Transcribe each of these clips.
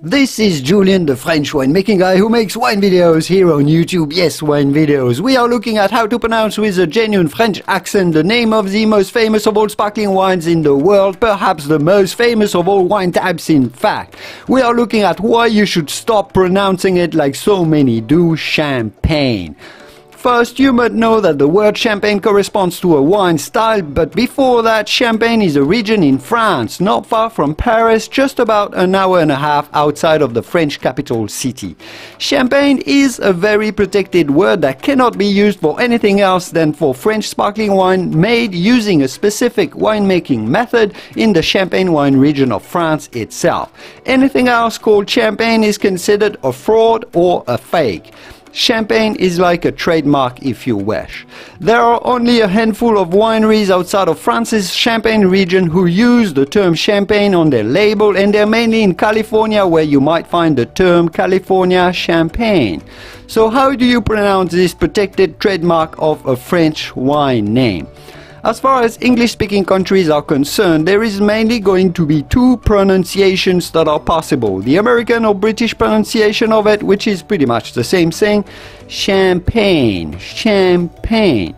This is Julien, the French winemaking guy who makes wine videos here on YouTube. Yes, wine videos. We are looking at how to pronounce with a genuine French accent the name of the most famous of all sparkling wines in the world, perhaps the most famous of all wine types in fact. We are looking at why you should stop pronouncing it like so many do, Champagne. First, you might know that the word Champagne corresponds to a wine style, but before that, Champagne is a region in France, not far from Paris, just about an hour and a half outside of the French capital city. Champagne is a very protected word that cannot be used for anything else than for French sparkling wine made using a specific winemaking method in the Champagne wine region of France itself. Anything else called Champagne is considered a fraud or a fake. Champagne is like a trademark if you wish. There are only a handful of wineries outside of France's Champagne region who use the term Champagne on their label, and they're mainly in California, where you might find the term California Champagne. So how do you pronounce this protected trademark of a French wine name? As far as English-speaking countries are concerned, there is mainly going to be two pronunciations that are possible. The American or British pronunciation of it, which is pretty much the same thing, Champagne, Champagne.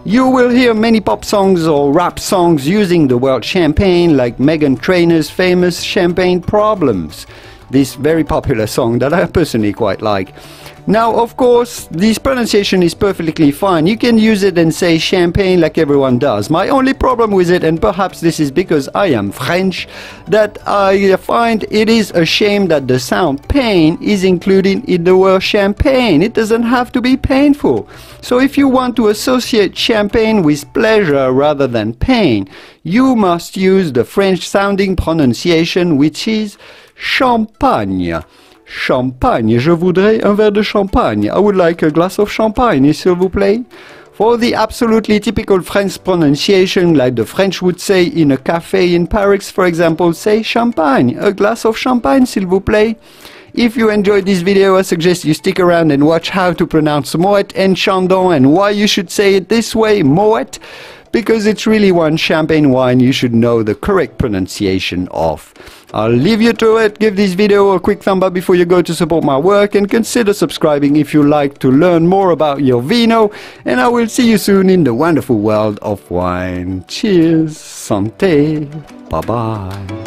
You will hear many pop songs or rap songs using the word champagne, like Meghan Trainor's famous Champagne Problems, this very popular song that I personally quite like. Now, of course, this pronunciation is perfectly fine. You can use it and say champagne like everyone does. My only problem with it, and perhaps this is because I am French, that I find it is a shame that the sound pain is included in the word champagne. It doesn't have to be painful. So if you want to associate champagne with pleasure rather than pain, you must use the French-sounding pronunciation, which is champagne. Champagne, je voudrais un verre de champagne. I would like a glass of champagne, s'il vous plaît. For the absolutely typical French pronunciation, like the French would say in a cafe in Paris, for example, say champagne, a glass of champagne, s'il vous plaît. If you enjoyed this video, I suggest you stick around and watch how to pronounce Moet and Chandon and why you should say it this way, Moet, because it's really one champagne wine you should know the correct pronunciation of. I'll leave you to it. Give this video a quick thumb up before you go to support my work, and consider subscribing if you like to learn more about your vino, and I will see you soon in the wonderful world of wine. Cheers, santé, bye bye.